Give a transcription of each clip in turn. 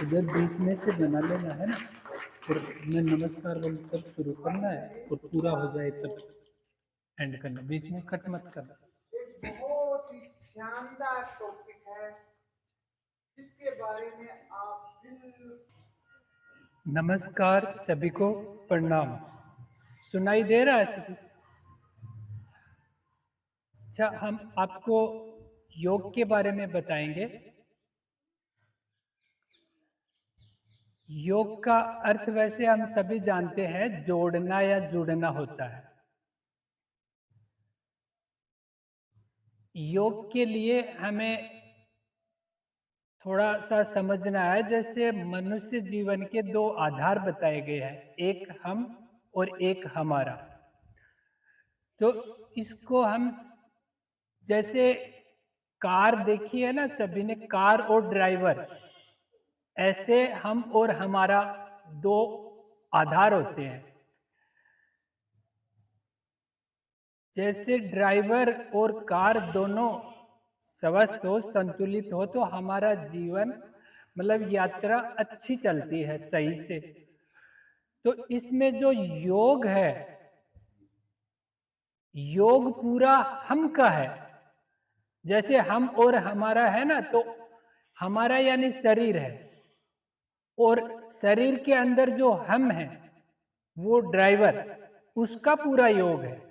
इधर बीच में से बना लेना है ना, फिर मैं नमस्कार बोलूं तब शुरू करना है और पूरा हो जाए तब एंड करना, बीच में कट मत करना। बहुत ही शानदार टॉपिक है जिसके बारे में आप नमस्कार सभी को, प्रणाम। सुनाई दे रहा है सभी? अच्छा, हम आपको योग के बारे में बताएंगे। योग का अर्थ वैसे हम सभी जानते हैं, जोड़ना या जुड़ना होता है। योग के लिए हमें थोड़ा सा समझना है, जैसे मनुष्य जीवन के दो आधार बताए गए हैं, एक हम और एक हमारा। तो इसको हम जैसे कार देखी है ना सभी ने, कार और ड्राइवर, ऐसे हम और हमारा दो आधार होते हैं। जैसे ड्राइवर और कार दोनों स्वस्थ हो, संतुलित हो, तो हमारा जीवन मतलब यात्रा अच्छी चलती है सही से। तो इसमें जो योग है, योग पूरा हम का है। जैसे हम और हमारा है ना, तो हमारा यानी शरीर है, और शरीर के अंदर जो हम है वो ड्राइवर, उसका पूरा योग है।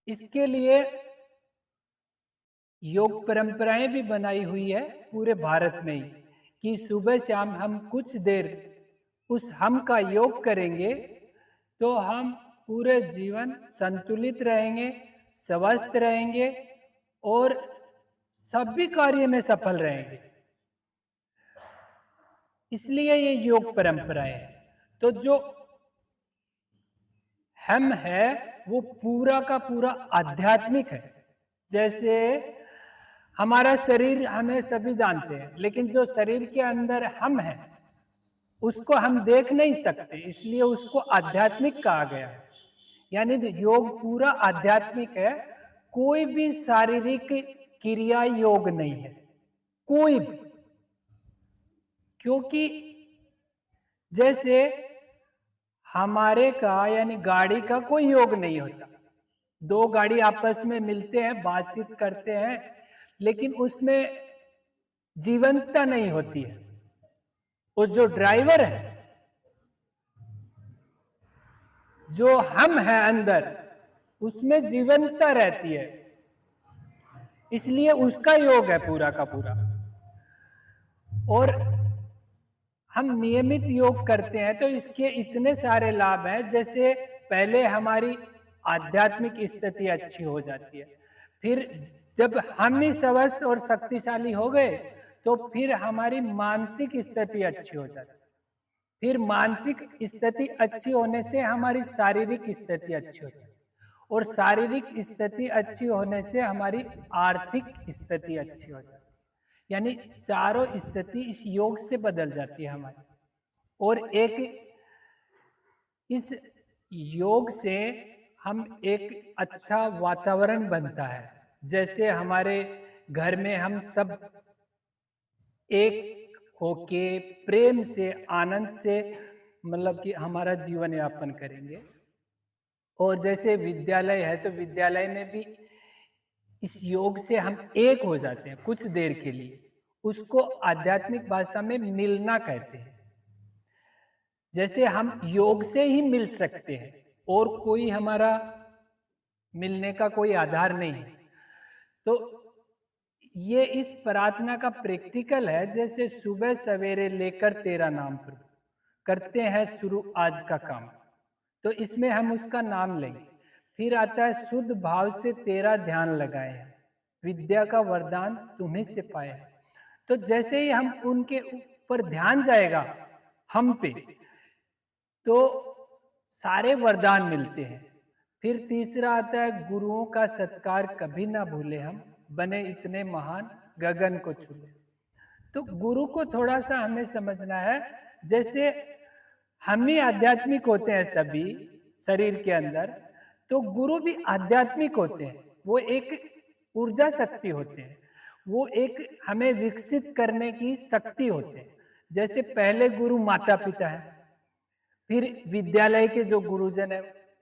इसके लिए योग परंपराएं भी बनाई हुई है पूरे भारत में ही, कि सुबह शाम हम कुछ देर उस हम का योग करेंगे तो हम पूरे जीवन संतुलित रहेंगे, स्वस्थ रहेंगे और सभी कार्य में सफल रहेंगे। इसलिए ये योग परंपराएं है। तो जो हम है वो पूरा का पूरा आध्यात्मिक है। जैसे हमारा शरीर हमें सभी जानते हैं, लेकिन जो शरीर के अंदर हम है उसको हम देख नहीं सकते, इसलिए उसको आध्यात्मिक कहा गया है। यानी योग पूरा आध्यात्मिक है, कोई भी शारीरिक क्रिया योग नहीं है, कोई भी। क्योंकि जैसे हमारे का यानी गाड़ी का कोई योग नहीं होता, दो गाड़ी आपस में मिलते हैं, बातचीत करते हैं, लेकिन उसमें जीवंतता नहीं होती है। और जो ड्राइवर है, जो हम है अंदर, उसमें जीवंतता रहती है, इसलिए उसका योग है पूरा का पूरा। और हम नियमित योग करते हैं तो इसके इतने सारे लाभ हैं। जैसे पहले हमारी आध्यात्मिक स्थिति अच्छी हो जाती है, फिर जब हम ही स्वस्थ और शक्तिशाली हो गए तो फिर हमारी मानसिक स्थिति अच्छी हो जाती है, फिर मानसिक स्थिति अच्छी होने से हमारी शारीरिक स्थिति अच्छी होती है, और शारीरिक स्थिति अच्छी होने से हमारी आर्थिक स्थिति अच्छी हो जाती है। यानी चारों स्थिति इस योग से बदल जाती है हमारी। और एक इस योग से हम एक अच्छा वातावरण बनता है। जैसे हमारे घर में हम सब एक होके प्रेम से, आनंद से मतलब कि हमारा जीवन यापन करेंगे। और जैसे विद्यालय है तो विद्यालय में भी इस योग से हम एक हो जाते हैं कुछ देर के लिए, उसको आध्यात्मिक भाषा में मिलना कहते हैं। जैसे हम योग से ही मिल सकते हैं और कोई हमारा मिलने का कोई आधार नहीं है। तो ये इस प्रार्थना का प्रैक्टिकल है। जैसे सुबह सवेरे लेकर तेरा नाम प्रभु, करते हैं शुरू आज का काम, तो इसमें हम उसका नाम लेंगे। फिर आता है शुद्ध भाव से तेरा ध्यान लगाए हैं, विद्या का वरदान तुम्हीं से पाए हैं। तो जैसे ही हम उनके ऊपर ध्यान जाएगा हम पे, तो सारे वरदान मिलते हैं। फिर तीसरा आता है गुरुओं का सत्कार कभी ना भूले हम, बने इतने महान गगन को छूले। तो गुरु को थोड़ा सा हमें समझना है। जैसे हम ही आध्यात्मिक होते हैं सभी शरीर के अंदर, तो गुरु भी आध्यात्मिक होते हैं। वो एक ऊर्जा शक्ति होते हैं, वो एक हमें विकसित करने की शक्ति होते हैं। जैसे पहले गुरु माता पिता है, फिर विद्यालय के जो गुरुजन है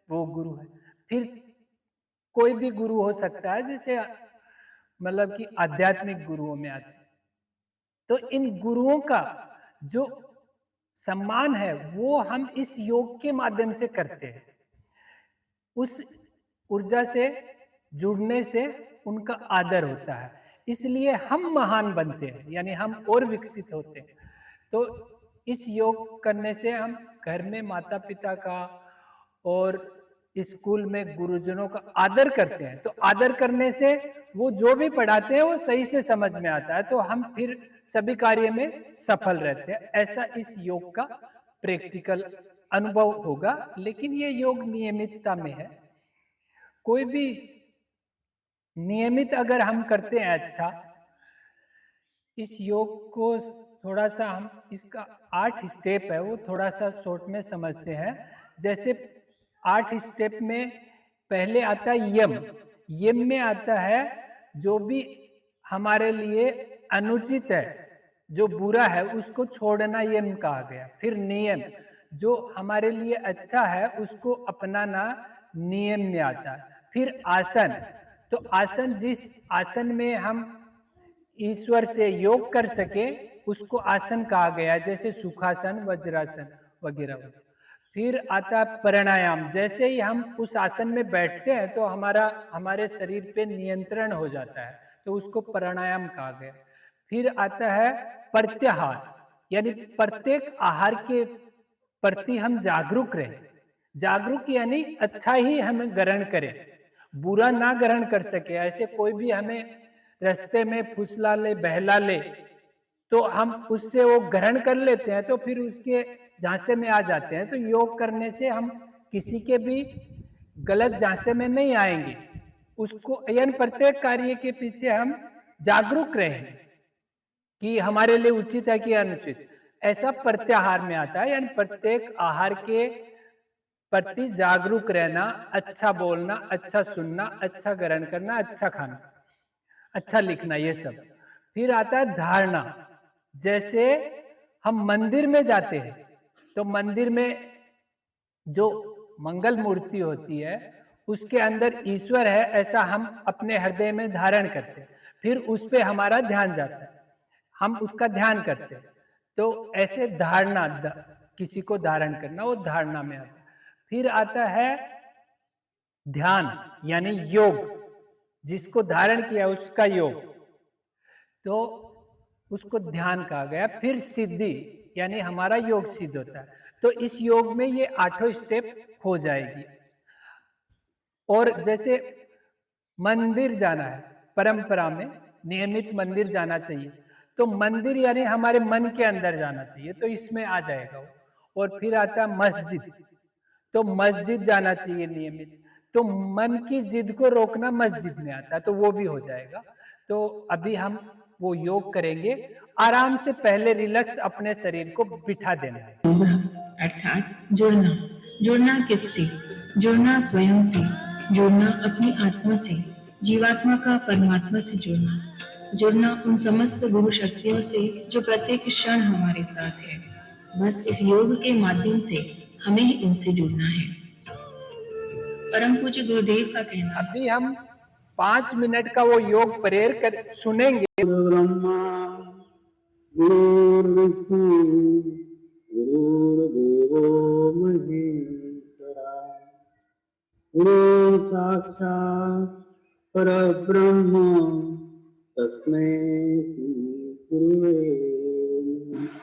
वो गुरु है, फिर कोई भी गुरु हो सकता है, जैसे मतलब कि आध्यात्मिक गुरुओं में आते हैं। तो इन गुरुओं का जो सम्मान है वो हम इस योग के माध्यम से करते हैं। उस ऊर्जा से जुड़ने से उनका आदर होता है, इसलिए हम महान बनते हैं, यानी हम और विकसित होते हैं। तो इस योग करने से हम घर में माता पिता का और स्कूल में गुरुजनों का आदर करते हैं। तो आदर करने से वो जो भी पढ़ाते हैं वो सही से समझ में आता है, तो हम फिर सभी कार्य में सफल रहते हैं। ऐसा इस योग का प्रैक्टिकल अनुभव होगा, लेकिन ये योग नियमितता में है। कोई भी नियमित अगर हम करते हैं अच्छा, इस योग को थोड़ा सा हम इसका 8 स्टेप है वो थोड़ा सा शॉर्ट में समझते हैं। जैसे 8 स्टेप में पहले आता है यम। यम में आता है जो भी हमारे लिए अनुचित है, जो बुरा है उसको छोड़ना यम कहा गया। फिर नियम, जो हमारे लिए अच्छा है उसको अपनाना नियम में आता है। फिर आसन, तो आसन जिस आसन में हम ईश्वर से योग कर सके उसको आसन कहा गया, जैसे सुखासन, वज्रासन वगैरह वगैरह। फिर आता है प्राणायाम, जैसे ही हम उस आसन में बैठते हैं तो हमारे शरीर पे नियंत्रण हो जाता है, तो उसको प्राणायाम कहा गया। फिर आता है प्रत्याहार, यानी प्रत्येक आहार के प्रति हम जागरूक रहें। जागरूक यानी अच्छा ही हम ग्रहण करें, बुरा ना ग्रहण कर सके। ऐसे कोई भी हमें रास्ते में फुसला ले, बहला ले, तो हम उससे वो ग्रहण कर लेते हैं, तो फिर उसके झांसे में आ जाते हैं। तो योग करने से हम किसी के भी गलत झांसे में नहीं आएंगे। उसको यानी प्रत्येक कार्य के पीछे हम जागरूक रहें कि हमारे लिए उचित है कि अनुचित। ऐसा प्रत्याहार में आता है, यानी प्रत्येक आहार के प्रति जागरूक रहना, अच्छा बोलना, अच्छा सुनना, अच्छा ग्रहण करना, अच्छा खाना, अच्छा लिखना, ये सब। फिर आता है धारणा, जैसे हम मंदिर में जाते हैं तो मंदिर में जो मंगल मूर्ति होती है उसके अंदर ईश्वर है, ऐसा हम अपने हृदय में धारण करते हैं। फिर उस पे हमारा ध्यान जाता है, हम उसका ध्यान करते हैं। तो ऐसे धारणा, किसी को धारण करना, वो धारणा में आता है। फिर आता है ध्यान, यानी योग, जिसको धारण किया उसका योग, तो उसको ध्यान कहा गया। फिर सिद्धि, यानी हमारा योग सिद्ध होता है। तो इस योग में ये 8 स्टेप हो जाएगी। और जैसे मंदिर जाना है, परंपरा में नियमित मंदिर जाना चाहिए, तो मंदिर यानी हमारे मन के अंदर जाना चाहिए, तो इसमें आ जाएगा वो। और फिर आता है मस्जिद, तो मस्जिद जाना चाहिए नियमित, तो मन की जिद को रोकना मस्जिद में आता है, तो वो भी हो जाएगा। तो अभी हम वो योग करेंगे, आराम से पहले रिलैक्स अपने शरीर को बिठा देना है। अर्थात जुड़ना। जुड़ना किससे? जुड़ना स्वयं से, जुड़ना अपनी आत्मा से, जीवात्मा का परमात्मा से जुड़ना। जुड़ना उन समस्त गुरु शक्तियों से जो प्रत्येक क्षण हमारे साथ है। बस इस योग के माध्यम से हमें ही उनसे जुड़ना है। परम पूज्य गुरुदेव का कहना। अभी हम 5 मिनट का वो योग प्रेयर कर सुनेंगे। ब्रह्मा गुरुर्विष्णु गुरुर्देवो महेश्वरा गुरु साक्षात् परब्रह्म तस्मै श्री गुरुवे नमः।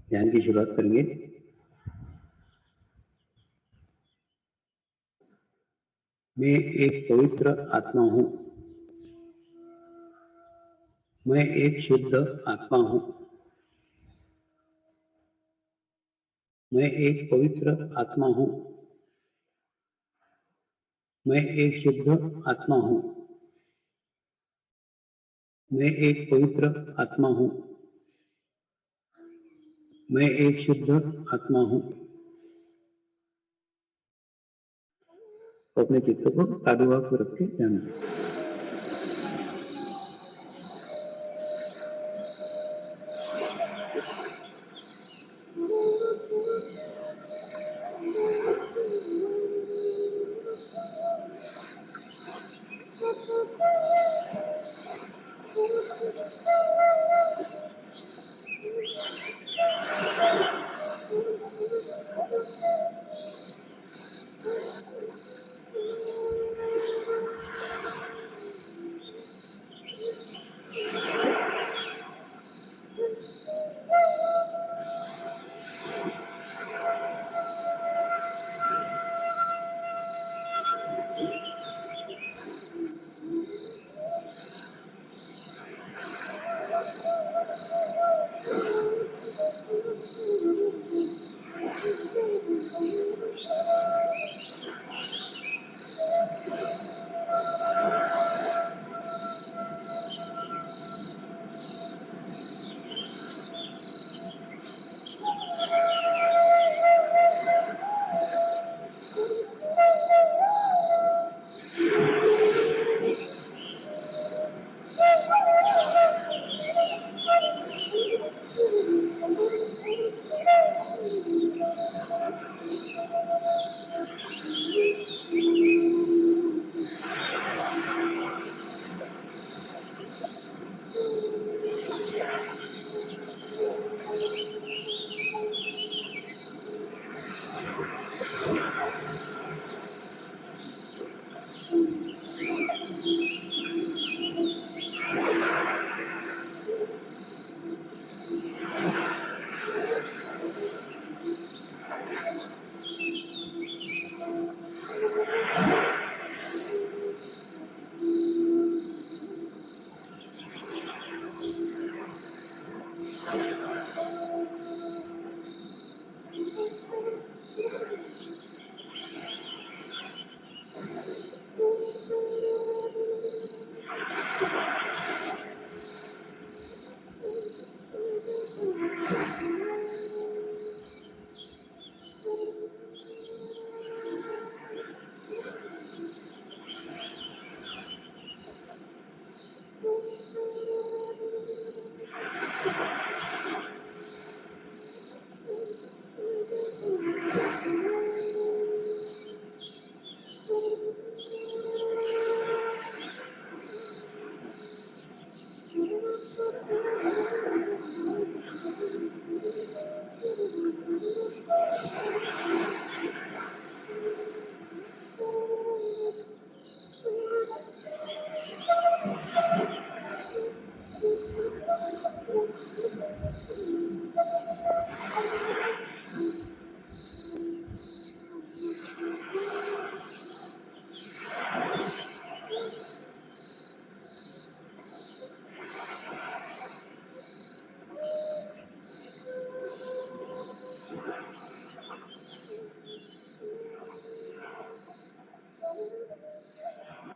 ध्यान की शुरुआत करेंगे। मैं एक पवित्र आत्मा हूँ। मैं एक शुद्ध आत्मा हूँ। मैं एक पवित्र आत्मा हूँ। मैं एक शुद्ध आत्मा हूँ। मैं एक पवित्र आत्मा हूँ। मैं एक शुद्ध आत्मा हूँ। तो अपने चित्त को तालुआ को रख के ध्यान दें।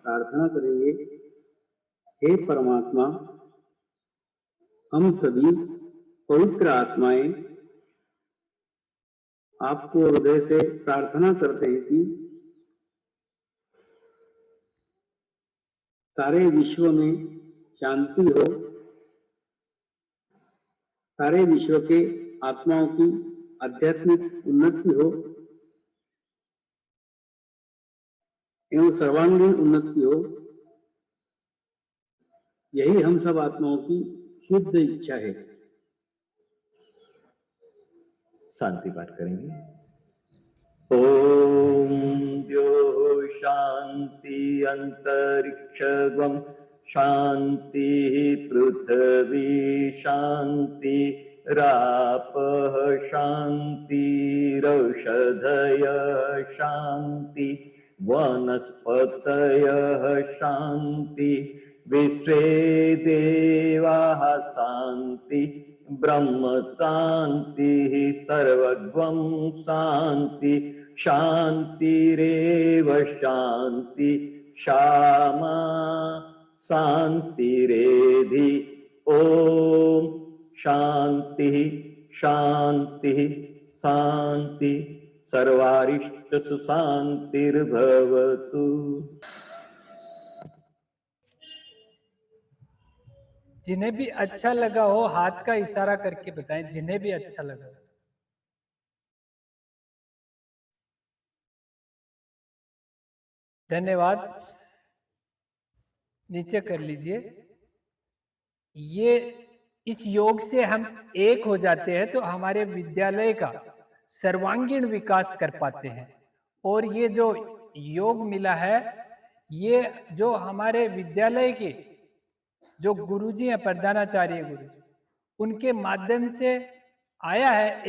प्रार्थना करेंगे, हे परमात्मा, हम सभी पवित्र आत्माएं आपको हृदय से प्रार्थना करते हैं कि सारे विश्व में शांति हो, सारे विश्व के आत्माओं की आध्यात्मिक उन्नति हो एवं सर्वांगीण उन्नति हो। यही हम सब आत्माओं की शुद्ध इच्छा है। शांति पाठ करेंगे। ओम द्यो शांति अंतरिक्षगम शांति पृथ्वी शांति रापः शांति रौषधय शांति वनस्पतयः शांति विश्वे देवाः शांति ब्रह्म शान्तिः सर्वगं शान्ति शान्तिरेव शान्ति क्षमा शान्तिरेधि ॐ शान्तिः शान्तिः शान्ति सर्वारिष्ट सुशान्तिर्भवतु। जिन्हें भी अच्छा लगा हो हाथ का इशारा करके बताएं, जिन्हें भी अच्छा लगा। धन्यवाद। नीचे कर लीजिए। ये इस योग से हम एक हो जाते हैं तो हमारे विद्यालय का सर्वांगीण विकास कर पाते हैं। और ये जो योग मिला है, ये जो हमारे विद्यालय के जो गुरुजी हैं, प्रधानाचार्य गुरुजी, उनके माध्यम से आया है।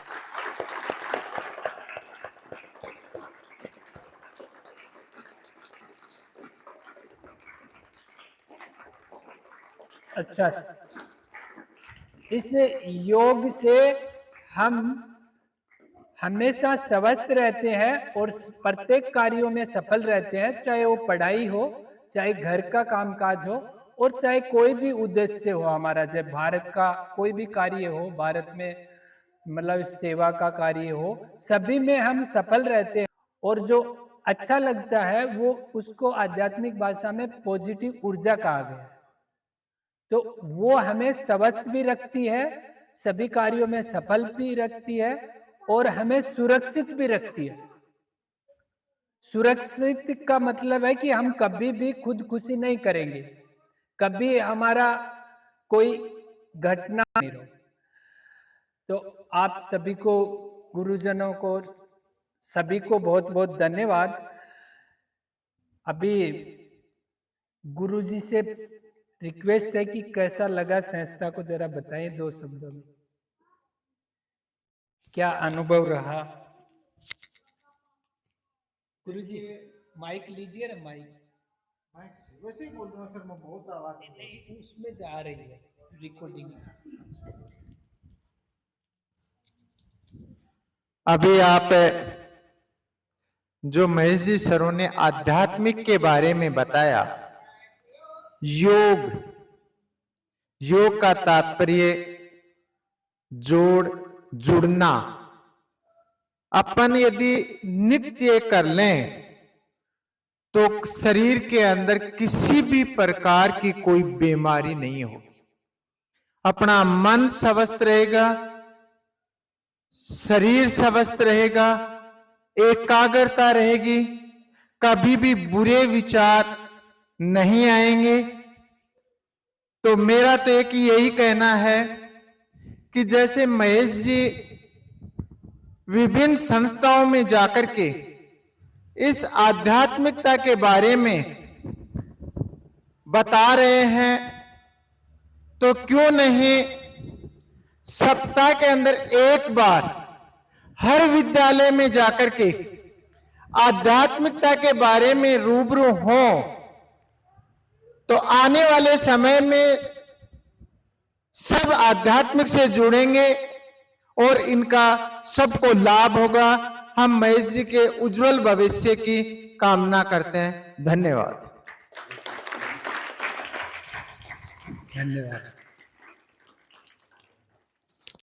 अच्छा, इस योग से हम हमेशा स्वस्थ रहते हैं और प्रत्येक कार्यों में सफल रहते हैं, चाहे वो पढ़ाई हो, चाहे घर का कामकाज हो, और चाहे कोई भी उद्देश्य हो हमारा, चाहे भारत का कोई भी कार्य हो, भारत में मतलब सेवा का कार्य हो, सभी में हम सफल रहते हैं। और जो अच्छा लगता है वो उसको आध्यात्मिक भाषा में पॉजिटिव ऊर्जा कहा गया है। तो वो हमें स्वस्थ भी रखती है, सभी कार्यों में सफल भी रखती है और हमें सुरक्षित भी रखती है। सुरक्षित का मतलब है कि हम कभी भी खुदकुशी नहीं करेंगे, कभी हमारा कोई घटना नहीं हो। तो आप सभी को, गुरुजनों को, सभी को बहुत बहुत धन्यवाद। अभी गुरुजी से रिक्वेस्ट है कि कैसा लगा संस्था को जरा बताएं 2 शब्दों में, क्या अनुभव रहा। गुरुजी माइक लीजिए ना, माइक वैसे ही बोल दूंगा सर, मैं बहुत आवाज नहीं, उसमें जा रही है रिकॉर्डिंग। अभी आप जो महेश जी सरों ने आध्यात्मिक के बारे में बताया, योग का तात्पर्य जुड़ना। अपन यदि नित्य कर लें तो शरीर के अंदर किसी भी प्रकार की कोई बीमारी नहीं होगी। अपना मन स्वस्थ रहेगा, शरीर स्वस्थ रहेगा, एकाग्रता रहेगी, कभी भी बुरे विचार नहीं आएंगे। तो मेरा तो एक यही कहना है कि जैसे महेश जी विभिन्न संस्थाओं में जाकर के इस आध्यात्मिकता के बारे में बता रहे हैं, तो क्यों नहीं सप्ताह के अंदर एक बार हर विद्यालय में जाकर के आध्यात्मिकता के बारे में रूबरू हो, तो आने वाले समय में सब आध्यात्मिक से जुड़ेंगे और इनका सबको लाभ होगा। हम महेश जी के उज्जवल भविष्य की कामना करते हैं। धन्यवाद। धन्यवाद।